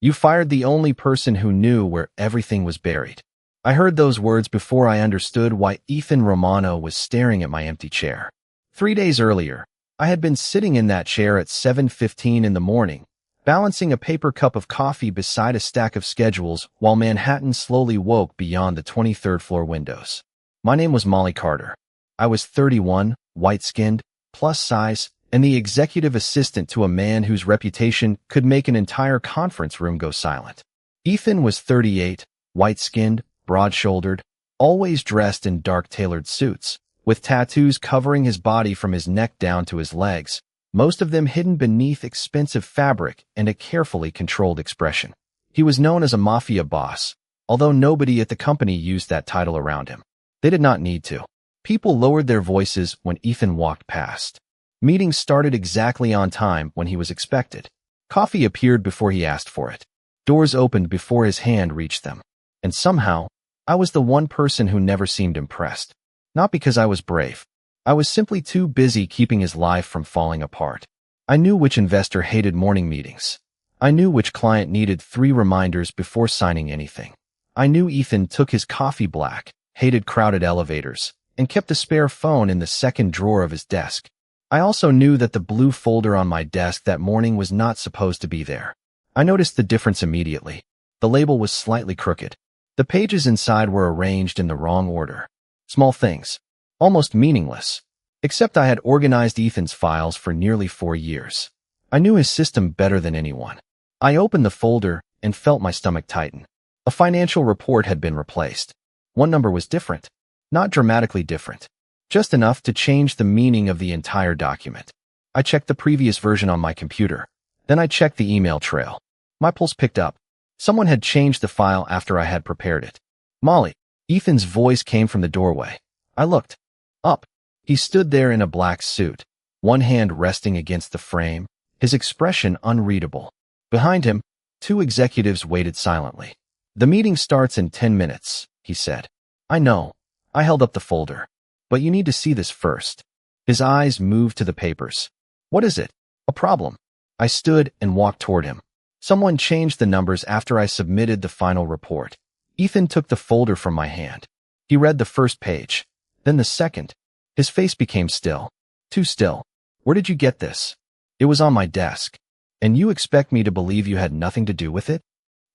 You fired the only person who knew where everything was buried. I heard those words before I understood why Ethan Romano was staring at my empty chair. 3 days earlier, I had been sitting in that chair at 7:15 in the morning, balancing a paper cup of coffee beside a stack of schedules while Manhattan slowly woke beyond the 23rd floor windows. My name was Molly Carter. I was 31, white-skinned, plus size, and the executive assistant to a man whose reputation could make an entire conference room go silent. Ethan was 38, white-skinned, broad-shouldered, always dressed in dark tailored suits, with tattoos covering his body from his neck down to his legs, most of them hidden beneath expensive fabric and a carefully controlled expression. He was known as a Mafia Boss, although nobody at the company used that title around him. They did not need to. People lowered their voices when Ethan walked past. Meetings started exactly on time when he was expected. Coffee appeared before he asked for it. Doors opened before his hand reached them. And somehow, I was the one person who never seemed impressed. Not because I was brave. I was simply too busy keeping his life from falling apart. I knew which investor hated morning meetings. I knew which client needed 3 reminders before signing anything. I knew Ethan took his coffee black, hated crowded elevators, and kept a spare phone in the second drawer of his desk. I also knew that the blue folder on my desk that morning was not supposed to be there. I noticed the difference immediately. The label was slightly crooked. The pages inside were arranged in the wrong order. Small things. Almost meaningless. Except I had organized Ethan's files for nearly 4 years. I knew his system better than anyone. I opened the folder and felt my stomach tighten. A financial report had been replaced. One number was different. Not dramatically different. Just enough to change the meaning of the entire document. I checked the previous version on my computer. Then I checked the email trail. My pulse picked up. Someone had changed the file after I had prepared it. Molly. Ethan's voice came from the doorway. I looked up. He stood there in a black suit, one hand resting against the frame, his expression unreadable. Behind him, 2 executives waited silently. The meeting starts in 10 minutes, he said. I know. I held up the folder. But you need to see this first. His eyes moved to the papers. What is it? A problem. I stood and walked toward him. Someone changed the numbers after I submitted the final report. Ethan took the folder from my hand. He read the first page, then the second. His face became still. Too still. Where did you get this? It was on my desk. And you expect me to believe you had nothing to do with it?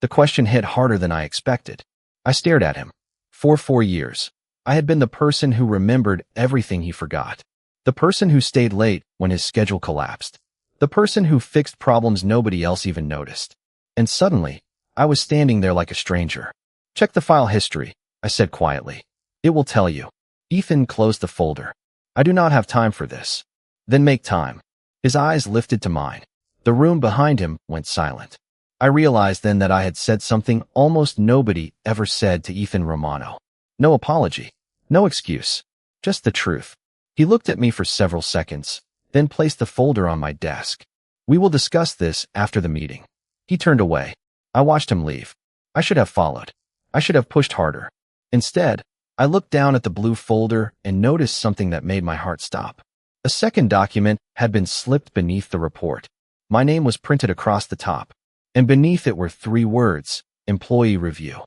The question hit harder than I expected. I stared at him. For 4 years, I had been the person who remembered everything he forgot. The person who stayed late when his schedule collapsed. The person who fixed problems nobody else even noticed. And suddenly, I was standing there like a stranger. Check the file history, I said quietly. It will tell you. Ethan closed the folder. I do not have time for this. Then make time. His eyes lifted to mine. The room behind him went silent. I realized then that I had said something almost nobody ever said to Ethan Romano. No apology. No excuse. Just the truth. He looked at me for several seconds, then placed the folder on my desk. We will discuss this after the meeting. He turned away. I watched him leave. I should have followed. I should have pushed harder. Instead, I looked down at the blue folder and noticed something that made my heart stop. A second document had been slipped beneath the report. My name was printed across the top, and beneath it were 3 words, Employee Review.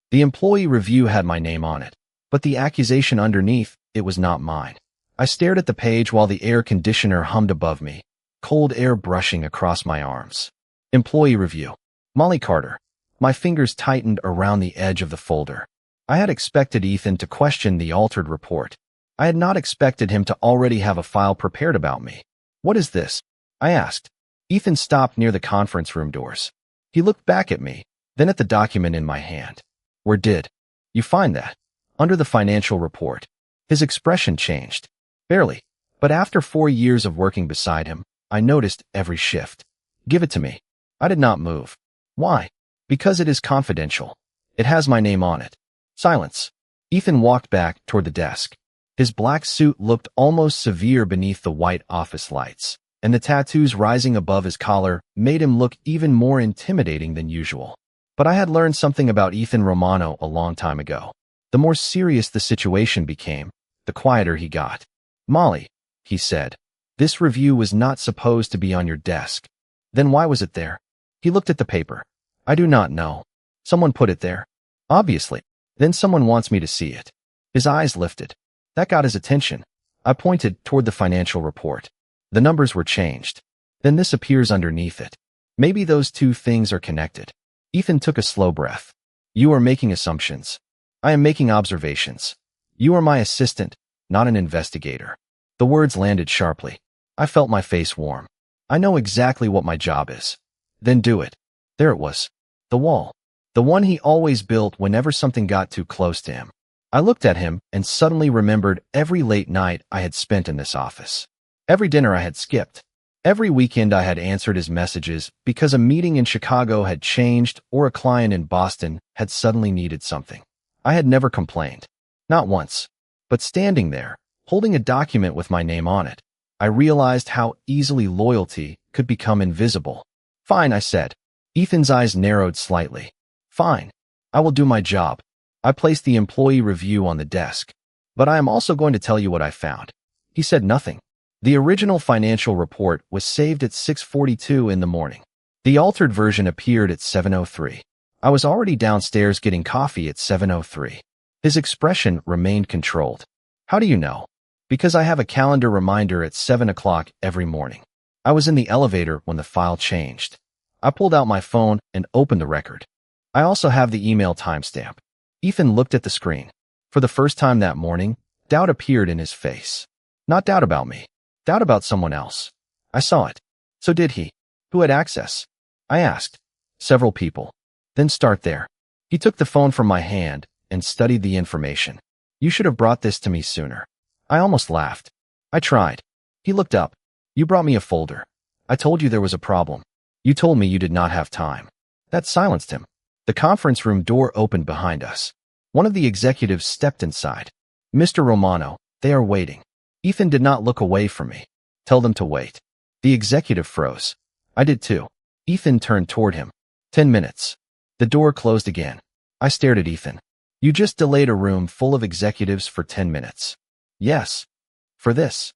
The Employee Review had my name on it, but the accusation underneath, it was not mine. I stared at the page while the air conditioner hummed above me, cold air brushing across my arms. Employee Review. Molly Carter. My fingers tightened around the edge of the folder. I had expected Ethan to question the altered report. I had not expected him to already have a file prepared about me. What is this? I asked. Ethan stopped near the conference room doors. He looked back at me, then at the document in my hand. Where did you find that? Under the financial report. His expression changed. Barely. But after 4 years of working beside him, I noticed every shift. Give it to me. I did not move. Why? Because it is confidential. It has my name on it. Silence. Ethan walked back toward the desk. His black suit looked almost severe beneath the white office lights, and the tattoos rising above his collar made him look even more intimidating than usual. But I had learned something about Ethan Romano a long time ago. The more serious the situation became, the quieter he got. Molly, he said, this review was not supposed to be on your desk. Then why was it there? He looked at the paper. I do not know. Someone put it there. Obviously. Then someone wants me to see it. His eyes lifted. That got his attention. I pointed toward the financial report. The numbers were changed. Then this appears underneath it. Maybe those two things are connected. Ethan took a slow breath. You are making assumptions. I am making observations. You are my assistant, not an investigator. The words landed sharply. I felt my face warm. I know exactly what my job is. Then do it. There it was. The wall. The one he always built whenever something got too close to him. I looked at him and suddenly remembered every late night I had spent in this office. Every dinner I had skipped. Every weekend I had answered his messages because a meeting in Chicago had changed or a client in Boston had suddenly needed something. I had never complained. Not once. But standing there, holding a document with my name on it, I realized how easily loyalty could become invisible. Fine, I said. Ethan's eyes narrowed slightly. Fine. I will do my job. I placed the employee review on the desk. But I am also going to tell you what I found. He said nothing. The original financial report was saved at 6:42 in the morning. The altered version appeared at 7:03. I was already downstairs getting coffee at 7:03. His expression remained controlled. How do you know? Because I have a calendar reminder at 7 o'clock every morning. I was in the elevator when the file changed. I pulled out my phone and opened the record. I also have the email timestamp. Ethan looked at the screen. For the first time that morning, doubt appeared in his face. Not doubt about me. Doubt about someone else. I saw it. So did he. Who had access? I asked. Several people. Then start there. He took the phone from my hand and studied the information. You should have brought this to me sooner. I almost laughed. I tried. He looked up. You brought me a folder. I told you there was a problem. You told me you did not have time. That silenced him. The conference room door opened behind us. One of the executives stepped inside. Mr. Romano, they are waiting. Ethan did not look away from me. Tell them to wait. The executive froze. I did too. Ethan turned toward him. 10 minutes. The door closed again. I stared at Ethan. You just delayed a room full of executives for 10 minutes. Yes. For this.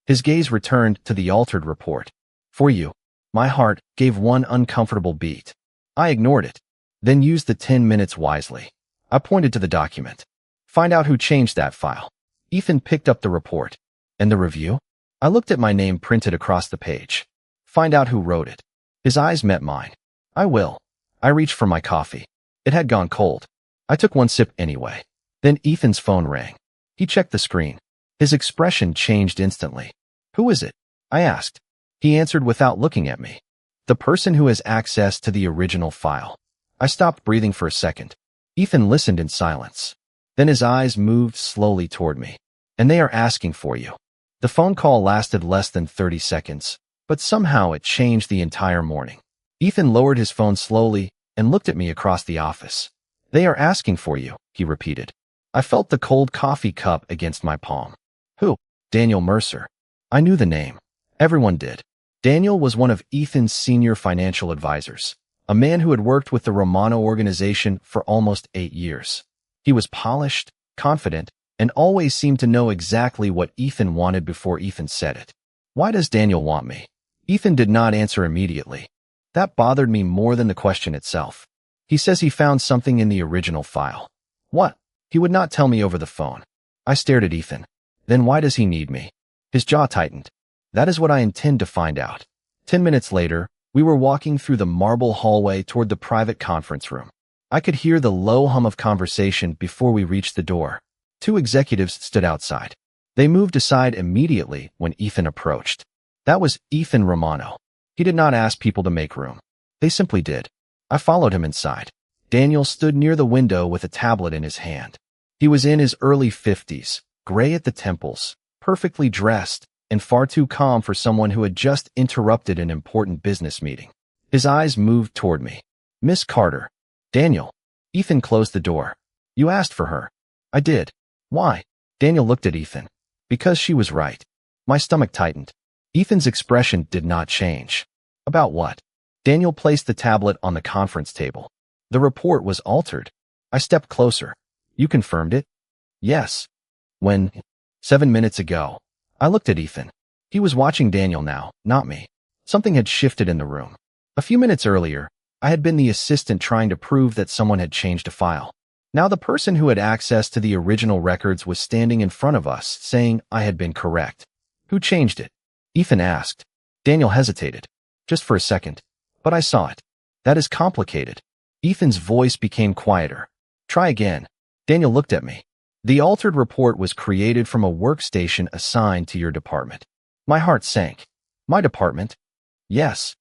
His gaze returned to the altered report. For you. My heart gave one uncomfortable beat. I ignored it. Then used the 10 minutes wisely. I pointed to the document. Find out who changed that file. Ethan picked up the report. And the review? I looked at my name printed across the page. Find out who wrote it. His eyes met mine. I will. I reached for my coffee. It had gone cold. I took one sip anyway. Then Ethan's phone rang. He checked the screen. His expression changed instantly. Who is it? I asked. He answered without looking at me. The person who has access to the original file. I stopped breathing for a second. Ethan listened in silence. Then his eyes moved slowly toward me. And they are asking for you. The phone call lasted less than 30 seconds, but somehow it changed the entire morning. Ethan lowered his phone slowly and looked at me across the office. They are asking for you, he repeated. I felt the cold coffee cup against my palm. Who? Daniel Mercer. I knew the name. Everyone did. Daniel was one of Ethan's senior financial advisors, a man who had worked with the Romano organization for almost 8 years. He was polished, confident, and always seemed to know exactly what Ethan wanted before Ethan said it. Why does Daniel want me? Ethan did not answer immediately. That bothered me more than the question itself. He says he found something in the original file. What? He would not tell me over the phone. I stared at Ethan. Then why does he need me? His jaw tightened. That is what I intend to find out. 10 minutes later, we were walking through the marble hallway toward the private conference room. I could hear the low hum of conversation before we reached the door. 2 executives stood outside. They moved aside immediately when Ethan approached. That was Ethan Romano. He did not ask people to make room. They simply did. I followed him inside. Daniel stood near the window with a tablet in his hand. He was in his early 50s, gray at the temples, perfectly dressed, and far too calm for someone who had just interrupted an important business meeting. His eyes moved toward me. Miss Carter. Daniel. Ethan closed the door. You asked for her. I did. Why? Daniel looked at Ethan. Because she was right. My stomach tightened. Ethan's expression did not change. About what? Daniel placed the tablet on the conference table. The report was altered. I stepped closer. You confirmed it? Yes. When? 7 minutes ago. I looked at Ethan. He was watching Daniel now, not me. Something had shifted in the room. A few minutes earlier, I had been the assistant trying to prove that someone had changed a file. Now the person who had access to the original records was standing in front of us, saying I had been correct. Who changed it? Ethan asked. Daniel hesitated. Just for a second. But I saw it. That is complicated. Ethan's voice became quieter. Try again. Daniel looked at me. The altered report was created from a workstation assigned to your department. My heart sank. My department? Yes.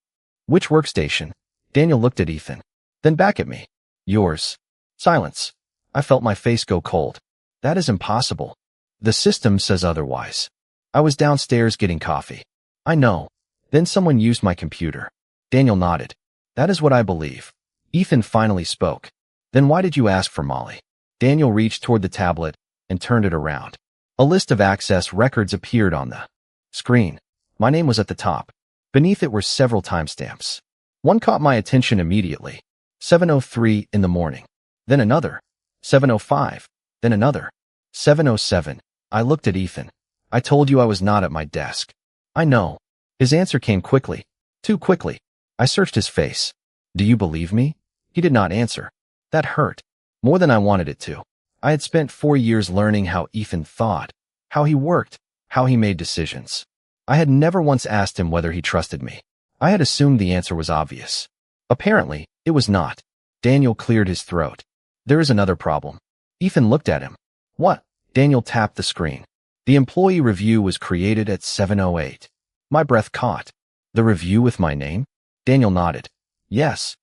Which workstation? Daniel looked at Ethan. Then back at me. Yours. Silence. I felt my face go cold. That is impossible. The system says otherwise. I was downstairs getting coffee. I know. Then someone used my computer. Daniel nodded. That is what I believe. Ethan finally spoke. Then why did you ask for Molly? Daniel reached toward the tablet and turned it around. A list of access records appeared on the screen. My name was at the top. Beneath it were several timestamps. One caught my attention immediately. 7:03 in the morning. Then another. 7:05. Then another. 7:07. I looked at Ethan. I told you I was not at my desk. I know. His answer came quickly. Too quickly. I searched his face. Do you believe me? He did not answer. That hurt. More than I wanted it to. I had spent 4 years learning how Ethan thought, how he worked, how he made decisions. I had never once asked him whether he trusted me. I had assumed the answer was obvious. Apparently, it was not. Daniel cleared his throat. There is another problem. Ethan looked at him. What? Daniel tapped the screen. The employee review was created at 7:08. My breath caught. The review with my name? Daniel nodded. Yes.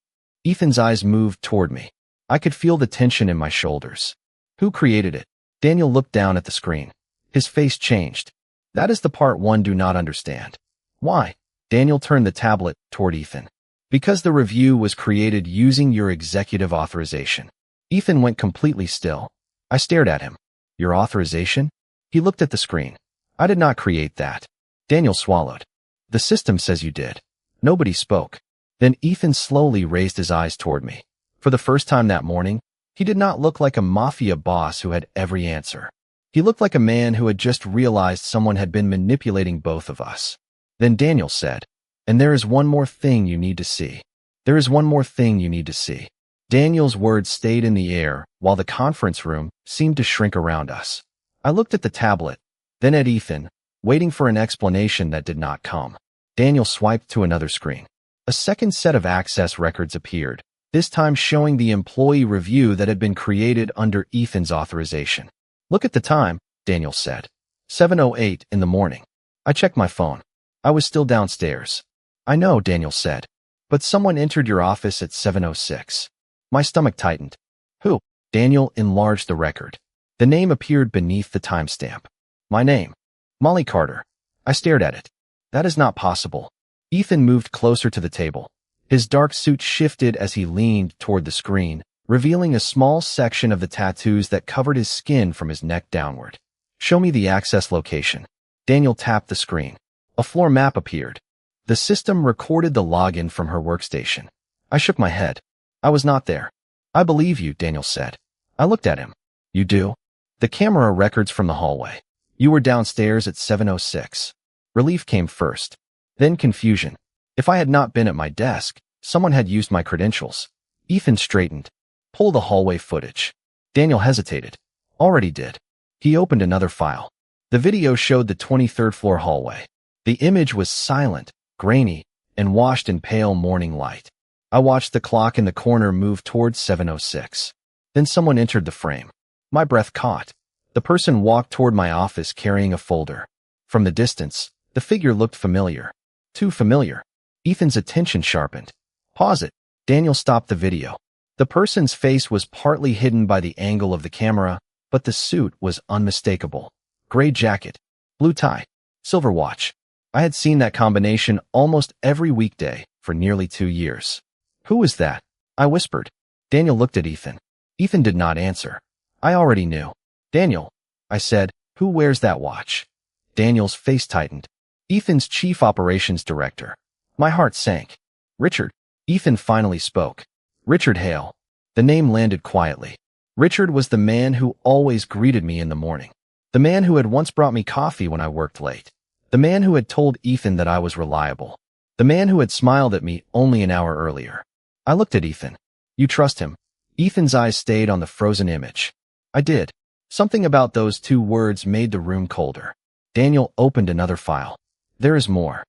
Ethan's eyes moved toward me. I could feel the tension in my shoulders. Who created it? Daniel looked down at the screen. His face changed. That is the part one do not understand. Why? Daniel turned the tablet toward Ethan. Because the review was created using your executive authorization. Ethan went completely still. I stared at him. Your authorization? He looked at the screen. I did not create that. Daniel swallowed. The system says you did. Nobody spoke. Then Ethan slowly raised his eyes toward me. For the first time that morning, he did not look like a mafia boss who had every answer. He looked like a man who had just realized someone had been manipulating both of us. Then Daniel said, and there is one more thing you need to see. There is one more thing you need to see. Daniel's words stayed in the air while the conference room seemed to shrink around us. I looked at the tablet, then at Ethan, waiting for an explanation that did not come. Daniel swiped to another screen. A second set of access records appeared, this time showing the employee review that had been created under Ethan's authorization. Look at the time, Daniel said. 7:08 in the morning. I checked my phone. I was still downstairs. I know, Daniel said. But someone entered your office at 7:06. My stomach tightened. Who? Daniel enlarged the record. The name appeared beneath the timestamp. My name. Molly Carter. I stared at it. That is not possible. Ethan moved closer to the table. His dark suit shifted as he leaned toward the screen, revealing a small section of the tattoos that covered his skin from his neck downward. Show me the access location. Daniel tapped the screen. A floor map appeared. The system recorded the login from her workstation. I shook my head. I was not there. I believe you, Daniel said. I looked at him. You do? The camera records from the hallway. You were downstairs at 7:06. Relief came first. Then confusion. If I had not been at my desk, someone had used my credentials. Ethan straightened. Pull the hallway footage. Daniel hesitated. Already did. He opened another file. The video showed the 23rd floor hallway. The image was silent, grainy, and washed in pale morning light. I watched the clock in the corner move towards 7:06. Then someone entered the frame. My breath caught. The person walked toward my office carrying a folder. From the distance, the figure looked familiar. Too familiar. Ethan's attention sharpened. Pause it. Daniel stopped the video. The person's face was partly hidden by the angle of the camera, but the suit was unmistakable. Gray jacket, blue tie, silver watch. I had seen that combination almost every weekday for nearly 2 years. Who was that? I whispered. Daniel looked at Ethan. Ethan did not answer. I already knew. Daniel, I said, who wears that watch? Daniel's face tightened. Ethan's chief operations director. My heart sank. Richard. Ethan finally spoke. Richard Hale. The name landed quietly. Richard was the man who always greeted me in the morning. The man who had once brought me coffee when I worked late. The man who had told Ethan that I was reliable. The man who had smiled at me only an hour earlier. I looked at Ethan. You trust him? Ethan's eyes stayed on the frozen image. I did. Something about those two words made the room colder. Daniel opened another file. There is more.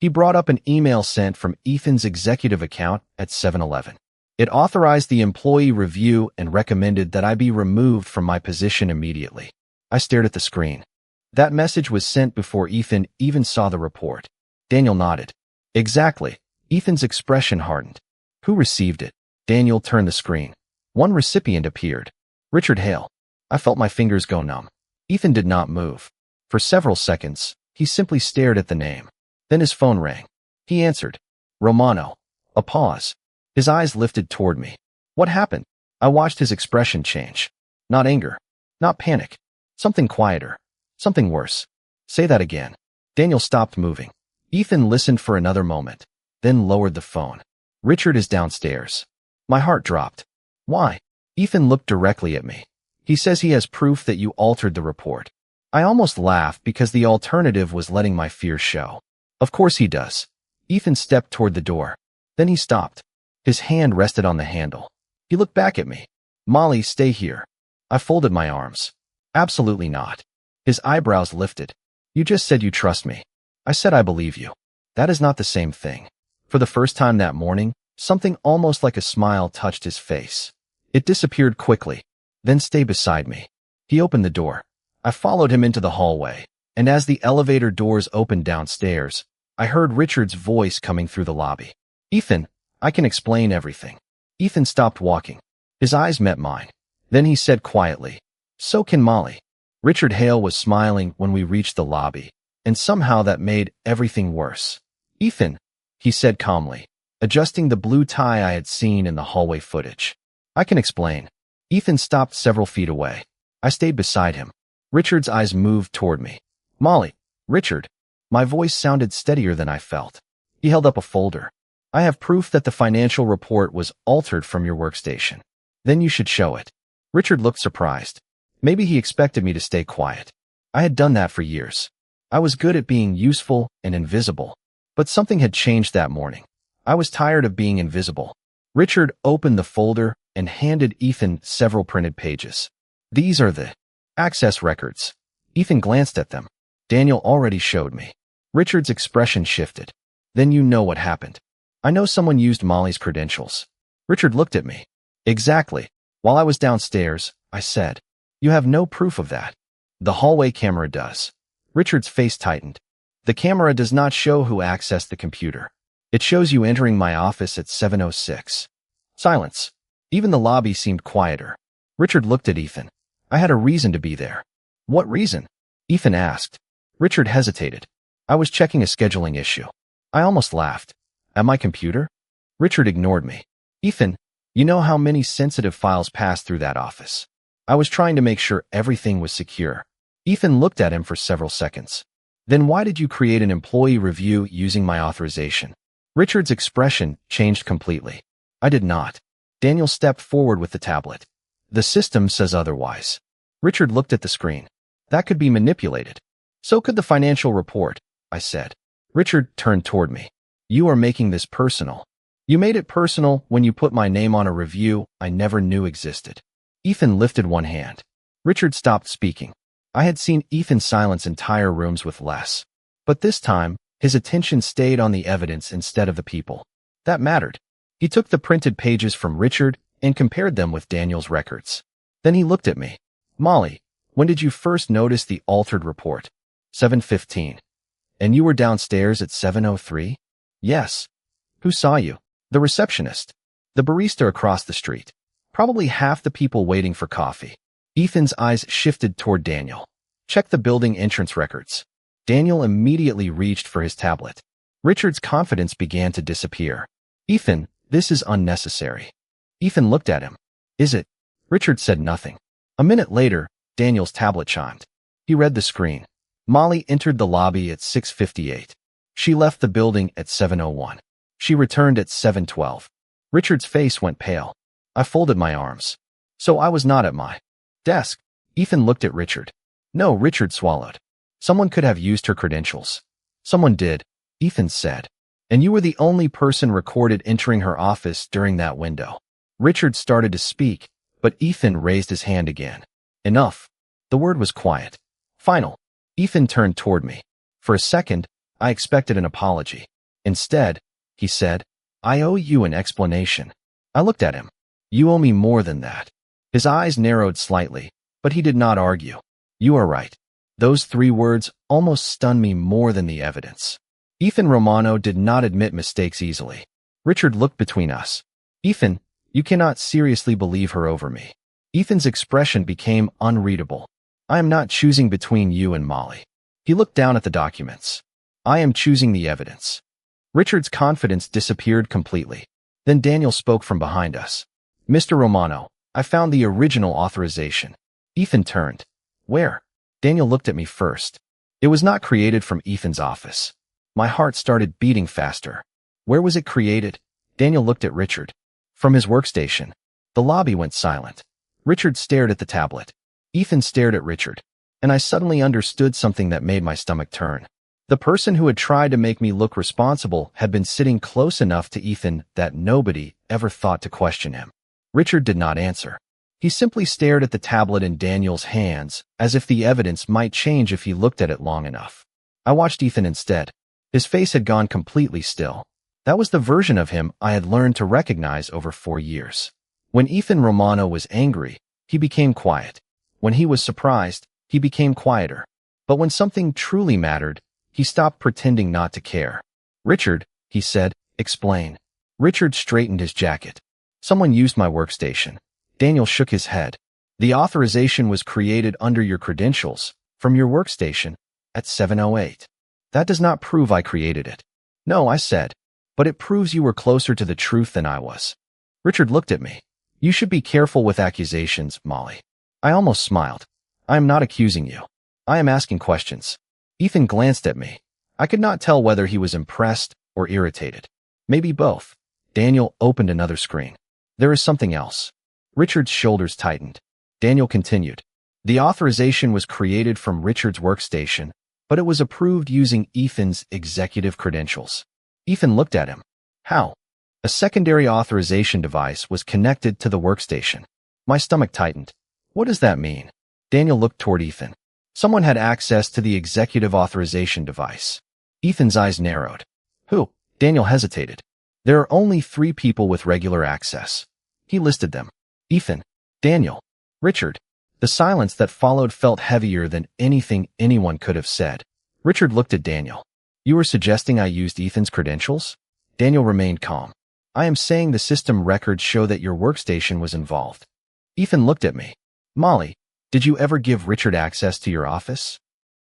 He brought up an email sent from Ethan's executive account at 7-Eleven. It authorized the employee review and recommended that I be removed from my position immediately. I stared at the screen. That message was sent before Ethan even saw the report. Daniel nodded. Exactly. Ethan's expression hardened. Who received it? Daniel turned the screen. One recipient appeared. Richard Hale. I felt my fingers go numb. Ethan did not move. For several seconds, he simply stared at the name. Then his phone rang. He answered. Romano. A pause. His eyes lifted toward me. What happened? I watched his expression change. Not anger. Not panic. Something quieter. Something worse. Say that again. Daniel stopped moving. Ethan listened for another moment, then lowered the phone. Richard is downstairs. My heart dropped. Why? Ethan looked directly at me. He says he has proof that you altered the report. I almost laughed because the alternative was letting my fears show. Of course he does. Ethan stepped toward the door. Then he stopped. His hand rested on the handle. He looked back at me. Molly, stay here. I folded my arms. Absolutely not. His eyebrows lifted. You just said you trust me. I said I believe you. That is not the same thing. For the first time that morning, something almost like a smile touched his face. It disappeared quickly. Then stay beside me. He opened the door. I followed him into the hallway, and as the elevator doors opened downstairs, I heard Richard's voice coming through the lobby. Ethan, I can explain everything. Ethan stopped walking. His eyes met mine. Then he said quietly, so can Molly. Richard Hale was smiling when we reached the lobby, and somehow that made everything worse. Ethan, he said calmly, adjusting the blue tie I had seen in the hallway footage. I can explain. Ethan stopped several feet away. I stayed beside him. Richard's eyes moved toward me. Molly, Richard. My voice sounded steadier than I felt. He held up a folder. I have proof that the financial report was altered from your workstation. Then you should show it. Richard looked surprised. Maybe he expected me to stay quiet. I had done that for years. I was good at being useful and invisible. But something had changed that morning. I was tired of being invisible. Richard opened the folder and handed Ethan several printed pages. These are the access records. Ethan glanced at them. Daniel already showed me. Richard's expression shifted. Then you know what happened. I know someone used Molly's credentials. Richard looked at me. Exactly. While I was downstairs, I said, you have no proof of that. The hallway camera does. Richard's face tightened. The camera does not show who accessed the computer. It shows you entering my office at 7:06. Silence. Even the lobby seemed quieter. Richard looked at Ethan. I had a reason to be there. What reason? Ethan asked. Richard hesitated. I was checking a scheduling issue. I almost laughed. At my computer? Richard ignored me. Ethan, you know how many sensitive files pass through that office. I was trying to make sure everything was secure. Ethan looked at him for several seconds. Then why did you create an employee review using my authorization? Richard's expression changed completely. I did not. Daniel stepped forward with the tablet. The system says otherwise. Richard looked at the screen. That could be manipulated. So could the financial report, I said. Richard turned toward me. You are making this personal. You made it personal when you put my name on a review I never knew existed. Ethan lifted one hand. Richard stopped speaking. I had seen Ethan silence entire rooms with less. But this time, his attention stayed on the evidence instead of the people. That mattered. He took the printed pages from Richard and compared them with Daniel's records. Then he looked at me. Molly, when did you first notice the altered report? 7:15. And you were downstairs at 7:03? Yes. Who saw you? The receptionist. The barista across the street. Probably half the people waiting for coffee. Ethan's eyes shifted toward Daniel. Check the building entrance records. Daniel immediately reached for his tablet. Richard's confidence began to disappear. Ethan, this is unnecessary. Ethan looked at him. Is it? Richard said nothing. A minute later, Daniel's tablet chimed. He read the screen. Molly entered the lobby at 6:58. She left the building at 7:01. She returned at 7:12. Richard's face went pale. I folded my arms. So I was not at my desk. Ethan looked at Richard. No, Richard swallowed. Someone could have used her credentials. Someone did, Ethan said. And you were the only person recorded entering her office during that window. Richard started to speak, but Ethan raised his hand again. Enough. The word was quiet. Final. Ethan turned toward me. For a second, I expected an apology. Instead, he said, I owe you an explanation. I looked at him. You owe me more than that. His eyes narrowed slightly, but he did not argue. You are right. Those 3 words almost stunned me more than the evidence. Ethan Romano did not admit mistakes easily. Richard looked between us. Ethan, you cannot seriously believe her over me. Ethan's expression became unreadable. I am not choosing between you and Molly. He looked down at the documents. I am choosing the evidence. Richard's confidence disappeared completely. Then Daniel spoke from behind us. Mr. Romano, I found the original authorization. Ethan turned. Where? Daniel looked at me first. It was not created from Ethan's office. My heart started beating faster. Where was it created? Daniel looked at Richard. From his workstation. The lobby went silent. Richard stared at the tablet. Ethan stared at Richard. And I suddenly understood something that made my stomach turn. The person who had tried to make me look responsible had been sitting close enough to Ethan that nobody ever thought to question him. Richard did not answer. He simply stared at the tablet in Daniel's hands, as if the evidence might change if he looked at it long enough. I watched Ethan instead. His face had gone completely still. That was the version of him I had learned to recognize over 4 years. When Ethan Romano was angry, he became quiet. When he was surprised, he became quieter. But when something truly mattered, he stopped pretending not to care. Richard, he said, explain. Richard straightened his jacket. Someone used my workstation. Daniel shook his head. The authorization was created under your credentials, from your workstation, at 7:08. That does not prove I created it. No, I said. But it proves you were closer to the truth than I was. Richard looked at me. You should be careful with accusations, Molly. I almost smiled. I am not accusing you. I am asking questions. Ethan glanced at me. I could not tell whether he was impressed or irritated. Maybe both. Daniel opened another screen. There is something else. Richard's shoulders tightened. Daniel continued. The authorization was created from Richard's workstation, but it was approved using Ethan's executive credentials. Ethan looked at him. How? A secondary authorization device was connected to the workstation. My stomach tightened. What does that mean? Daniel looked toward Ethan. Someone had access to the executive authorization device. Ethan's eyes narrowed. Who? Daniel hesitated. There are only 3 people with regular access. He listed them. Ethan, Daniel, Richard. The silence that followed felt heavier than anything anyone could have said. Richard looked at Daniel. You were suggesting I used Ethan's credentials? Daniel remained calm. I am saying the system records show that your workstation was involved. Ethan looked at me. Molly, did you ever give Richard access to your office?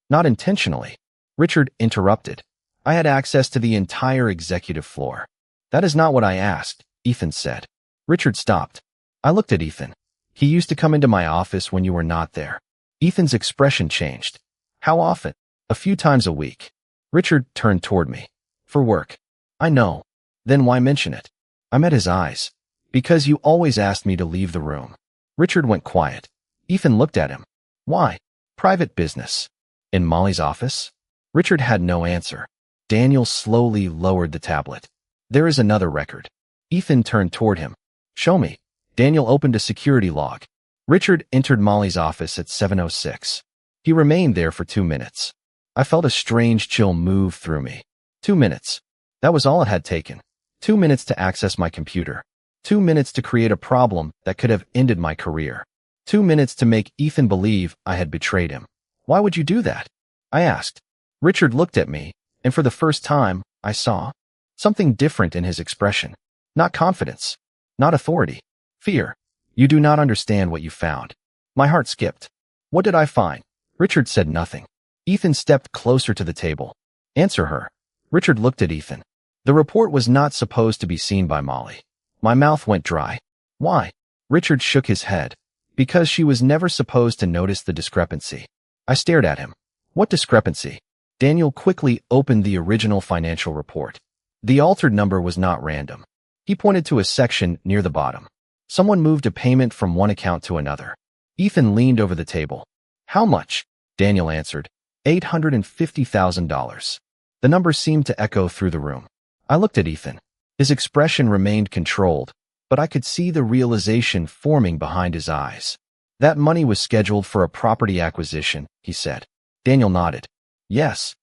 Not intentionally. Richard interrupted. I had access to the entire executive floor. That is not what I asked, Ethan said. Richard stopped. I looked at Ethan. He used to come into my office when you were not there. Ethan's expression changed. How often? A few times a week. Richard turned toward me. For work. I know. Then why mention it? I met his eyes. Because you always asked me to leave the room. Richard went quiet. Ethan looked at him. Why? Private business. In Molly's office? Richard had no answer. Daniel slowly lowered the tablet. There is another record. Ethan turned toward him. Show me. Daniel opened a security log. Richard entered Molly's office at 7:06. He remained there for 2 minutes. I felt a strange chill move through me. 2 minutes. That was all it had taken. 2 minutes to access my computer. 2 minutes to create a problem that could have ended my career. 2 minutes to make Ethan believe I had betrayed him. Why would you do that? I asked. Richard looked at me, and for the first time, I saw something different in his expression. Not confidence. Not authority. Fear. You do not understand what you found. My heart skipped. What did I find? Richard said nothing. Ethan stepped closer to the table. Answer her. Richard looked at Ethan. The report was not supposed to be seen by Molly. My mouth went dry. Why? Richard shook his head. Because she was never supposed to notice the discrepancy. I stared at him. What discrepancy? Daniel quickly opened the original financial report. The altered number was not random. He pointed to a section near the bottom. Someone moved a payment from one account to another. Ethan leaned over the table. How much? Daniel answered. $850,000. The number seemed to echo through the room. I looked at Ethan. His expression remained controlled, but I could see the realization forming behind his eyes. That money was scheduled for a property acquisition, he said. Daniel nodded. Yes.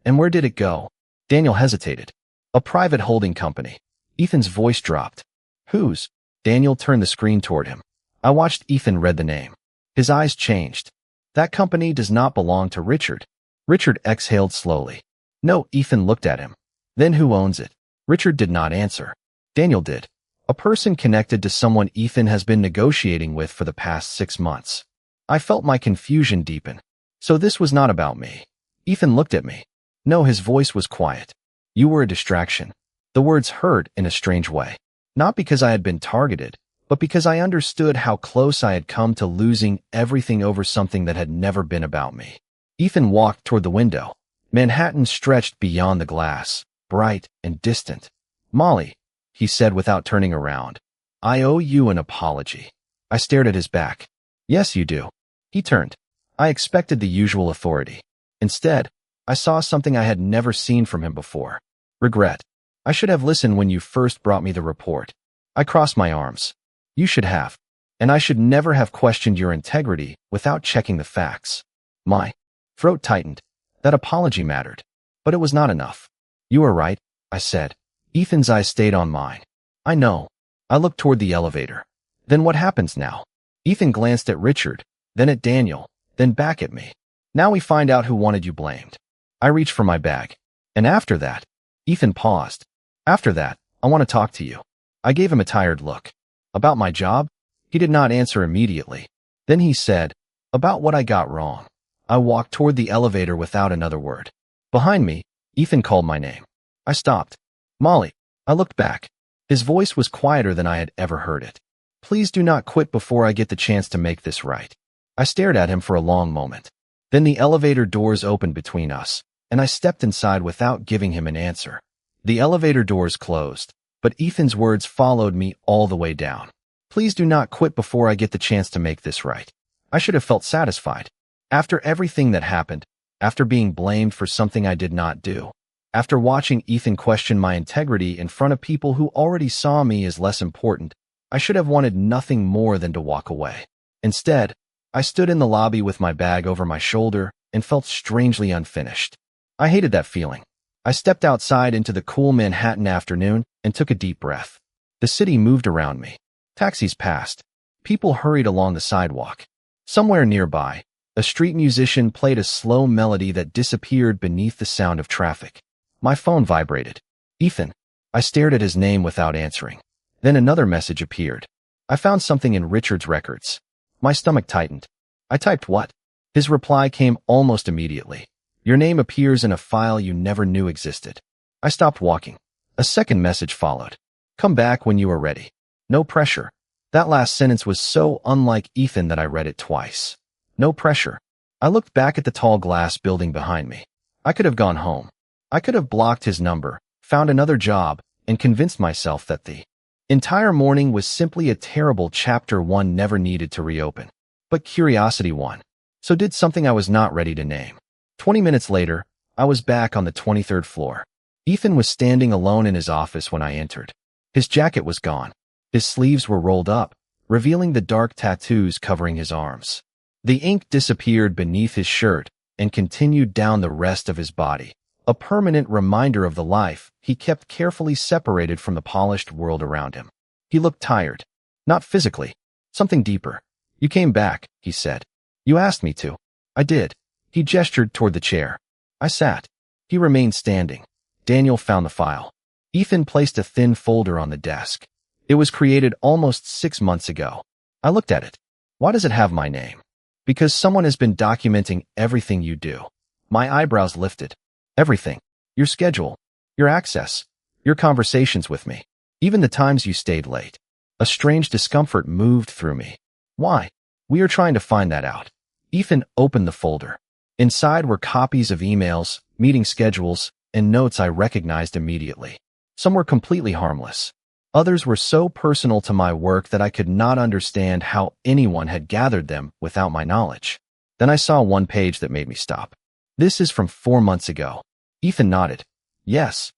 And where did it go? Daniel hesitated. A private holding company. Ethan's voice dropped. Whose? Daniel turned the screen toward him. I watched Ethan read the name. His eyes changed. That company does not belong to Richard. Richard exhaled slowly. No, Ethan looked at him. Then who owns it? Richard did not answer. Daniel did. A person connected to someone Ethan has been negotiating with for the past 6 months. I felt my confusion deepen. So this was not about me. Ethan looked at me. No, his voice was quiet. You were a distraction. The words hurt in a strange way. Not because I had been targeted, but because I understood how close I had come to losing everything over something that had never been about me. Ethan walked toward the window. Manhattan stretched beyond the glass, bright and distant. Molly, he said without turning around, I owe you an apology. I stared at his back. Yes, you do. He turned. I expected the usual authority. Instead, I saw something I had never seen from him before. Regret. I should have listened when you first brought me the report. I crossed my arms. You should have. And I should never have questioned your integrity without checking the facts. My throat tightened. That apology mattered. But it was not enough. You are right, I said. Ethan's eyes stayed on mine. I know. I looked toward the elevator. Then what happens now? Ethan glanced at Richard, then at Daniel, then back at me. Now we find out who wanted you blamed. I reached for my bag. And after that, Ethan paused. After that, I want to talk to you. I gave him a tired look. About my job? He did not answer immediately. Then he said, about what I got wrong. I walked toward the elevator without another word. Behind me, Ethan called my name. I stopped. Molly. I looked back. His voice was quieter than I had ever heard it. Please do not quit before I get the chance to make this right. I stared at him for a long moment. Then the elevator doors opened between us, and I stepped inside without giving him an answer. The elevator doors closed, but Ethan's words followed me all the way down. Please do not quit before I get the chance to make this right. I should have felt satisfied. After everything that happened, after being blamed for something I did not do, after watching Ethan question my integrity in front of people who already saw me as less important, I should have wanted nothing more than to walk away. Instead, I stood in the lobby with my bag over my shoulder and felt strangely unfinished. I hated that feeling. I stepped outside into the cool Manhattan afternoon and took a deep breath. The city moved around me. Taxis passed. People hurried along the sidewalk. Somewhere nearby, a street musician played a slow melody that disappeared beneath the sound of traffic. My phone vibrated. Ethan. I stared at his name without answering. Then another message appeared. I found something in Richard's records. My stomach tightened. I typed what? His reply came almost immediately. Your name appears in a file you never knew existed. I stopped walking. A second message followed. Come back when you are ready. No pressure. That last sentence was so unlike Ethan that I read it twice. No pressure. I looked back at the tall glass building behind me. I could have gone home. I could have blocked his number, found another job, and convinced myself that the entire morning was simply a terrible chapter one never needed to reopen. But curiosity won. So did something I was not ready to name. 20 minutes later, I was back on the 23rd floor. Ethan was standing alone in his office when I entered. His jacket was gone. His sleeves were rolled up, revealing the dark tattoos covering his arms. The ink disappeared beneath his shirt and continued down the rest of his body, a permanent reminder of the life he kept carefully separated from the polished world around him. He looked tired. Not physically. Something deeper. You came back, he said. You asked me to. I did. He gestured toward the chair. I sat. He remained standing. Daniel found the file. Ethan placed a thin folder on the desk. It was created almost 6 months ago. I looked at it. Why does it have my name? Because someone has been documenting everything you do. My eyebrows lifted. Everything. Your schedule. Your access. Your conversations with me. Even the times you stayed late. A strange discomfort moved through me. Why? We are trying to find that out. Ethan opened the folder. Inside were copies of emails, meeting schedules, and notes I recognized immediately. Some were completely harmless. Others were so personal to my work that I could not understand how anyone had gathered them without my knowledge. Then I saw one page that made me stop. This is from 4 months ago. Ethan nodded. Yes.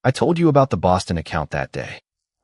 I told you about the Boston account that day.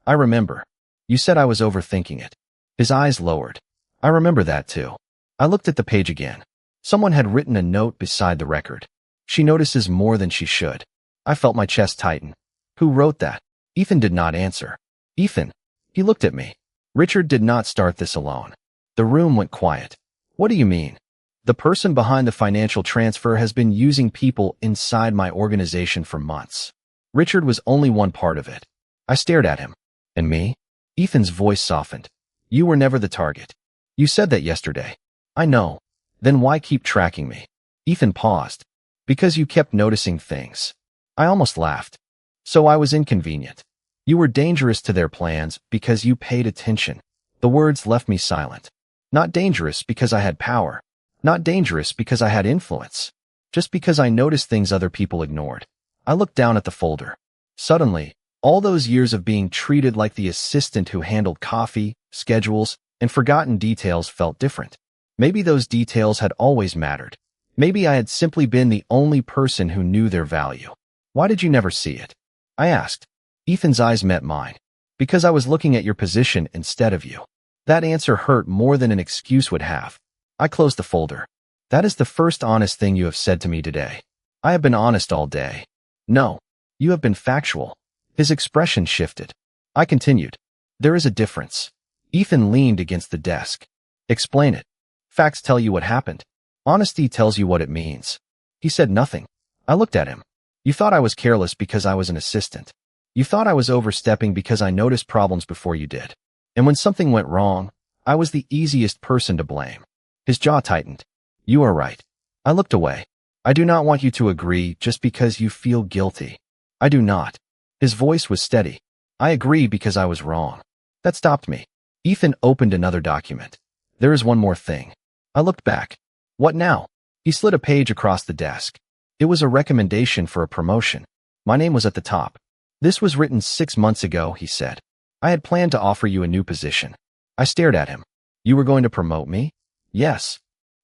I remember. You said I was overthinking it. His eyes lowered. I remember that too. I looked at the page again. Someone had written a note beside the record. She notices more than she should. I felt my chest tighten. Who wrote that? Ethan did not answer. Ethan. He looked at me. Richard did not start this alone. The room went quiet. What do you mean? The person behind the financial transfer has been using people inside my organization for months. Richard was only one part of it. I stared at him. And me? Ethan's voice softened. You were never the target. You said that yesterday. I know. Then why keep tracking me? Ethan paused. Because you kept noticing things. I almost laughed. So I was inconvenient. You were dangerous to their plans because you paid attention. The words left me silent. Not dangerous because I had power. Not dangerous because I had influence. Just because I noticed things other people ignored. I looked down at the folder. Suddenly, all those years of being treated like the assistant who handled coffee, schedules, and forgotten details felt different. Maybe those details had always mattered. Maybe I had simply been the only person who knew their value. Why did you never see it? I asked. Ethan's eyes met mine. Because I was looking at your position instead of you. That answer hurt more than an excuse would have. I closed the folder. That is the first honest thing you have said to me today. I have been honest all day. No, you have been factual. His expression shifted. I continued. There is a difference. Ethan leaned against the desk. Explain it. Facts tell you what happened. Honesty tells you what it means. He said nothing. I looked at him. You thought I was careless because I was an assistant. You thought I was overstepping because I noticed problems before you did. And when something went wrong, I was the easiest person to blame. His jaw tightened. You are right. I looked away. I do not want you to agree just because you feel guilty. I do not. His voice was steady. I agree because I was wrong. That stopped me. Ethan opened another document. There is one more thing. I looked back. What now? He slid a page across the desk. It was a recommendation for a promotion. My name was at the top. This was written 6 months ago, he said. I had planned to offer you a new position. I stared at him. You were going to promote me? Yes.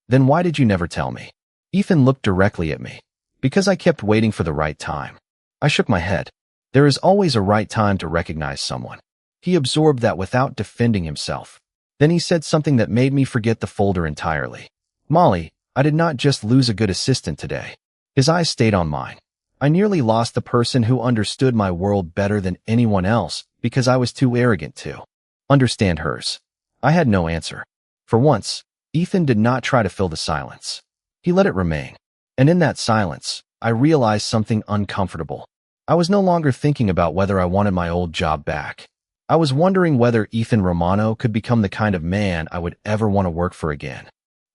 Then why did you never tell me? Ethan looked directly at me. Because I kept waiting for the right time. I shook my head. There is always a right time to recognize someone. He absorbed that without defending himself. Then he said something that made me forget the folder entirely. Molly, I did not just lose a good assistant today. His eyes stayed on mine. I nearly lost the person who understood my world better than anyone else because I was too arrogant to understand hers. I had no answer. For once, Ethan did not try to fill the silence. He let it remain. And in that silence, I realized something uncomfortable. I was no longer thinking about whether I wanted my old job back. I was wondering whether Ethan Romano could become the kind of man I would ever want to work for again.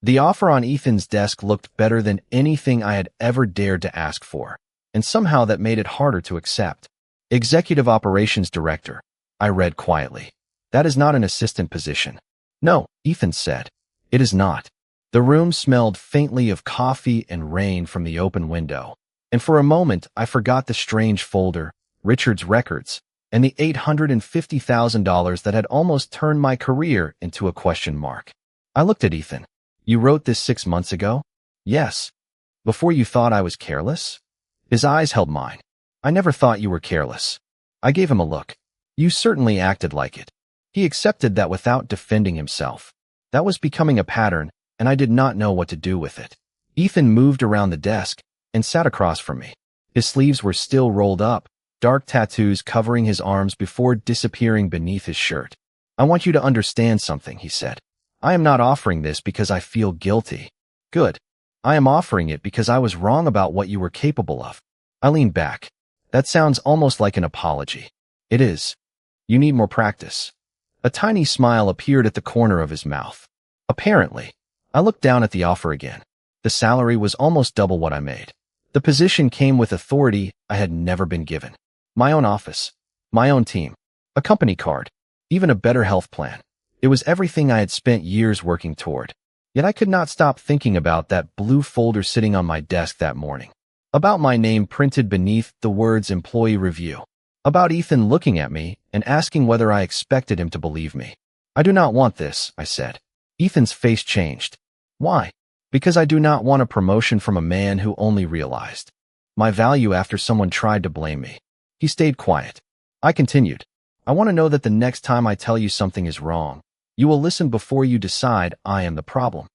The offer on Ethan's desk looked better than anything I had ever dared to ask for, and somehow that made it harder to accept. Executive Operations Director, I read quietly. That is not an assistant position. No, Ethan said. It is not. The room smelled faintly of coffee and rain from the open window, and for a moment I forgot the strange folder, Richard's records, and the $850,000 that had almost turned my career into a question mark. I looked at Ethan. You wrote this 6 months ago? Yes. Before you thought I was careless? His eyes held mine. I never thought you were careless. I gave him a look. You certainly acted like it. He accepted that without defending himself. That was becoming a pattern, and I did not know what to do with it. Ethan moved around the desk and sat across from me. His sleeves were still rolled up, dark tattoos covering his arms before disappearing beneath his shirt. I want you to understand something, he said. I am not offering this because I feel guilty. Good. I am offering it because I was wrong about what you were capable of. I leaned back. That sounds almost like an apology. It is. You need more practice. A tiny smile appeared at the corner of his mouth. Apparently. I looked down at the offer again. The salary was almost double what I made. The position came with authority I had never been given. My own office. My own team. A company card. Even a better health plan. It was everything I had spent years working toward. Yet I could not stop thinking about that blue folder sitting on my desk that morning. About my name printed beneath the words employee review. About Ethan looking at me and asking whether I expected him to believe me. I do not want this, I said. Ethan's face changed. Why? Because I do not want a promotion from a man who only realized my value after someone tried to blame me. He stayed quiet. I continued. I want to know that the next time I tell you something is wrong, you will listen before you decide I am the problem.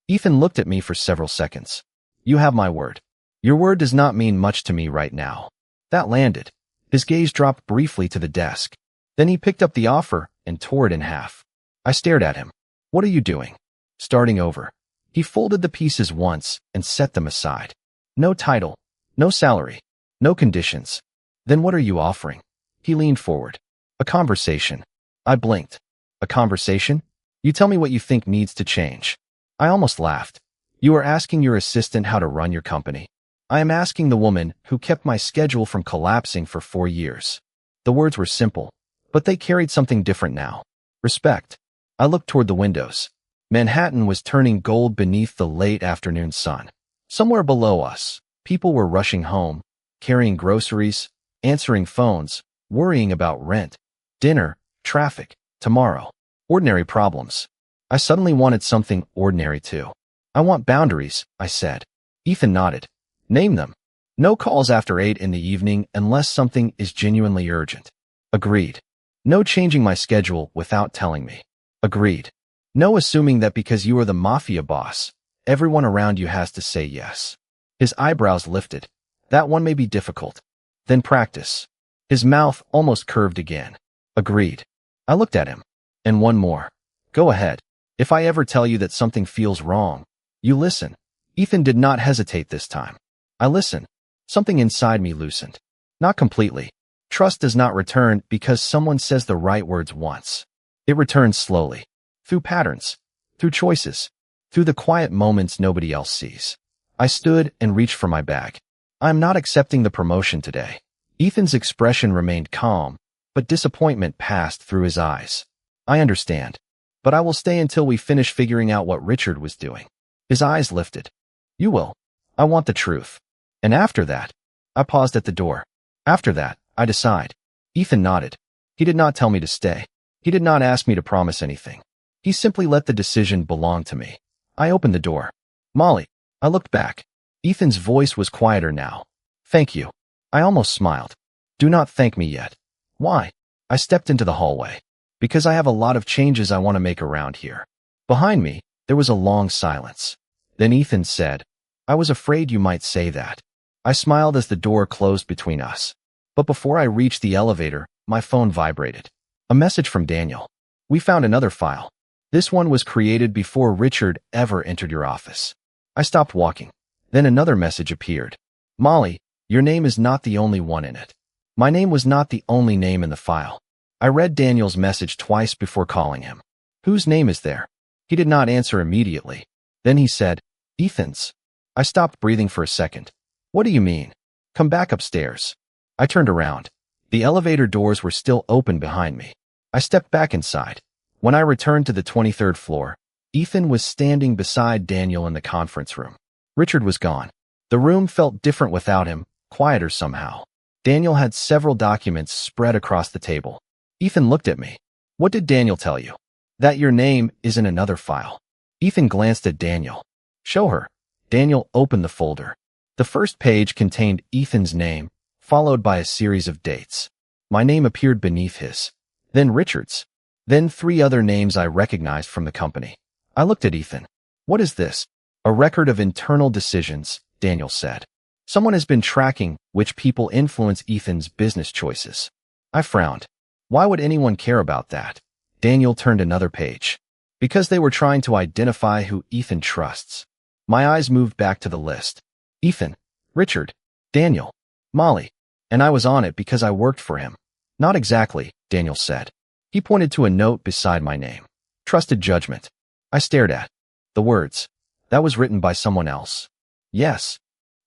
Ethan looked at me for several seconds. You have my word. Your word does not mean much to me right now. That landed. His gaze dropped briefly to the desk. Then he picked up the offer and tore it in half. I stared at him. What are you doing? Starting over. He folded the pieces once and set them aside. No title, no salary, no conditions. Then what are you offering? He leaned forward. A conversation. I blinked. A conversation? You tell me what you think needs to change. I almost laughed. You are asking your assistant how to run your company. I am asking the woman who kept my schedule from collapsing for 4 years. The words were simple, but they carried something different now. Respect. I looked toward the windows. Manhattan was turning gold beneath the late afternoon sun. Somewhere below us, people were rushing home, carrying groceries, answering phones, worrying about rent, dinner, traffic, tomorrow. Ordinary problems. I suddenly wanted something ordinary too. I want boundaries, I said. Ethan nodded. Name them. No calls after 8 in the evening unless something is genuinely urgent. Agreed. No changing my schedule without telling me. Agreed. No assuming that because you are the mafia boss, everyone around you has to say yes. His eyebrows lifted. That one may be difficult. Then practice. His mouth almost curved again. Agreed. I looked at him. And one more. Go ahead. If I ever tell you that something feels wrong, you listen. Ethan did not hesitate this time. I listened. Something inside me loosened. Not completely. Trust does not return because someone says the right words once. It returns slowly. Through patterns. Through choices. Through the quiet moments nobody else sees. I stood and reached for my bag. I am not accepting the promotion today. Ethan's expression remained calm, but disappointment passed through his eyes. I understand. But I will stay until we finish figuring out what Richard was doing. His eyes lifted. You will. I want the truth. And after that, I paused at the door. After that, I decide. Ethan nodded. He did not tell me to stay. He did not ask me to promise anything. He simply let the decision belong to me. I opened the door. Molly. I looked back. Ethan's voice was quieter now. Thank you. I almost smiled. Do not thank me yet. Why? I stepped into the hallway. Because I have a lot of changes I want to make around here. Behind me, there was a long silence. Then Ethan said, I was afraid you might say that. I smiled as the door closed between us. But before I reached the elevator, my phone vibrated. A message from Daniel. We found another file. This one was created before Richard ever entered your office. I stopped walking. Then another message appeared. Molly, your name is not the only one in it. My name was not the only name in the file. I read Daniel's message twice before calling him. Whose name is there? He did not answer immediately. Then he said, Ethan's. I stopped breathing for a second. What do you mean? Come back upstairs. I turned around. The elevator doors were still open behind me. I stepped back inside. When I returned to the 23rd floor, Ethan was standing beside Daniel in the conference room. Richard was gone. The room felt different without him, quieter somehow. Daniel had several documents spread across the table. Ethan looked at me. What did Daniel tell you? That your name is in another file. Ethan glanced at Daniel. Show her. Daniel opened the folder. The first page contained Ethan's name, followed by a series of dates. My name appeared beneath his. Then Richard's. Then 3 other names I recognized from the company. I looked at Ethan. What is this? A record of internal decisions, Daniel said. Someone has been tracking which people influence Ethan's business choices. I frowned. Why would anyone care about that? Daniel turned another page. Because they were trying to identify who Ethan trusts. My eyes moved back to the list. Ethan, Richard, Daniel, Molly. And I was on it because I worked for him. Not exactly, Daniel said. He pointed to a note beside my name. Trusted judgment. I stared at the words. That was written by someone else. Yes.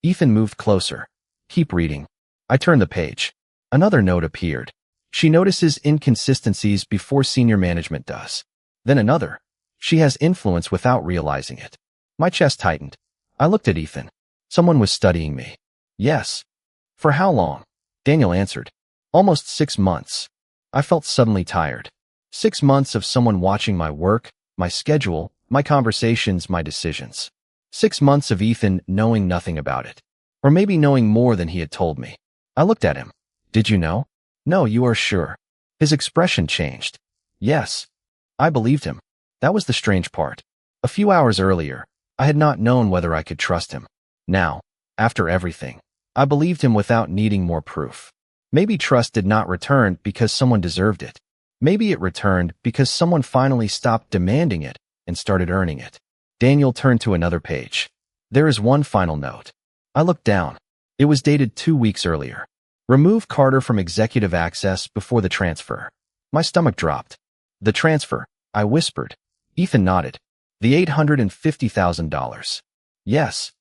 Ethan moved closer. Keep reading. I turned the page. Another note appeared. She notices inconsistencies before senior management does. Then another. She has influence without realizing it. My chest tightened. I looked at Ethan. Someone was studying me. Yes. For how long? Daniel answered. Almost 6 months. I felt suddenly tired. 6 months of someone watching my work, my schedule, my conversations, my decisions. 6 months of Ethan knowing nothing about it. Or maybe knowing more than he had told me. I looked at him. Did you know? No, you are sure. His expression changed. Yes. I believed him. That was the strange part. A few hours earlier, I had not known whether I could trust him. Now, after everything, I believed him without needing more proof. Maybe trust did not return because someone deserved it. Maybe it returned because someone finally stopped demanding it and started earning it. Daniel turned to another page. There is one final note. I looked down. It was dated 2 weeks earlier. Remove Carter from executive access before the transfer. My stomach dropped. The transfer, I whispered. Ethan nodded. The $850,000. Yes.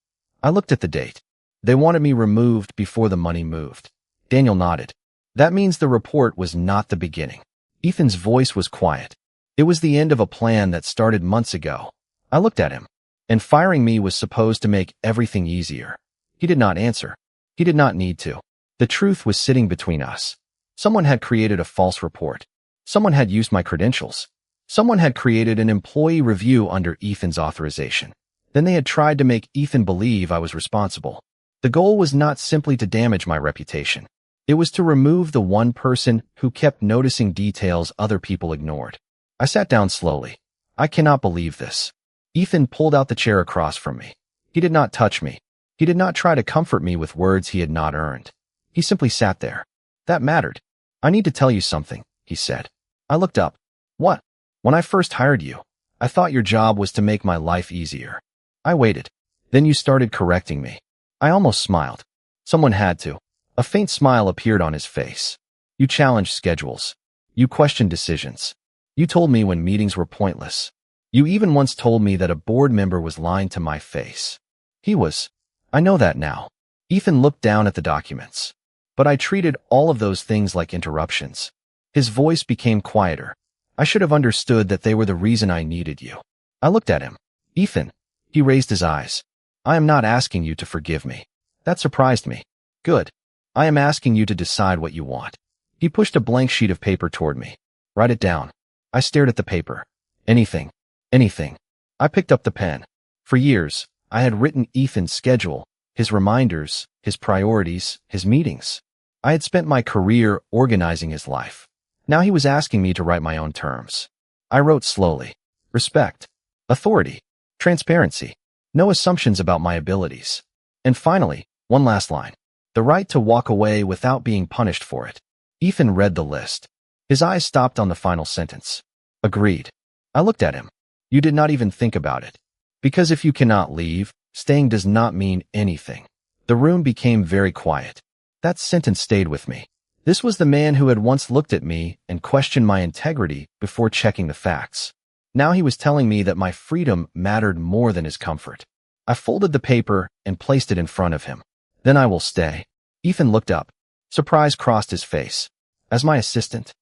I looked at the date. They wanted me removed before the money moved. Daniel nodded. That means the report was not the beginning. Ethan's voice was quiet. It was the end of a plan that started months ago. I looked at him. And firing me was supposed to make everything easier. He did not answer. He did not need to. The truth was sitting between us. Someone had created a false report. Someone had used my credentials. Someone had created an employee review under Ethan's authorization. Then they had tried to make Ethan believe I was responsible. The goal was not simply to damage my reputation. It was to remove the one person who kept noticing details other people ignored. I sat down slowly. I cannot believe this. Ethan pulled out the chair across from me. He did not touch me. He did not try to comfort me with words he had not earned. He simply sat there. That mattered. I need to tell you something, he said. I looked up. What? When I first hired you, I thought your job was to make my life easier. I waited. Then you started correcting me. I almost smiled. Someone had to. A faint smile appeared on his face. You challenged schedules. You questioned decisions. You told me when meetings were pointless. You even once told me that a board member was lying to my face. He was. I know that now. Ethan looked down at the documents. But I treated all of those things like interruptions. His voice became quieter. I should have understood that they were the reason I needed you. I looked at him. Ethan. He raised his eyes. I am not asking you to forgive me. That surprised me. Good. I am asking you to decide what you want. He pushed a blank sheet of paper toward me. Write it down. I stared at the paper. Anything. Anything. I picked up the pen. For years, I had written Ethan's schedule, his reminders, his priorities, his meetings. I had spent my career organizing his life. Now he was asking me to write my own terms. I wrote slowly. Respect. Authority. Transparency. No assumptions about my abilities. And finally, one last line. The right to walk away without being punished for it. Ethan read the list. His eyes stopped on the final sentence. Agreed. I looked at him. You did not even think about it. Because if you cannot leave, staying does not mean anything. The room became very quiet. That sentence stayed with me. This was the man who had once looked at me and questioned my integrity before checking the facts. Now he was telling me that my freedom mattered more than his comfort. I folded the paper and placed it in front of him. Then I will stay. Ethan looked up. Surprise crossed his face. As my assistant?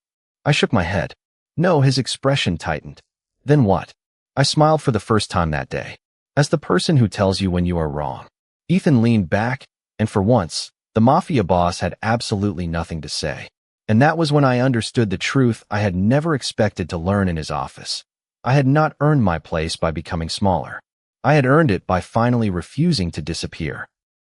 I shook my head. No, his expression tightened. Then what? I smiled for the first time that day. As the person who tells you when you are wrong. Ethan leaned back, and for once, the Mafia Boss had absolutely nothing to say. And that was when I understood the truth I had never expected to learn in his office. I had not earned my place by becoming smaller. I had earned it by finally refusing to disappear.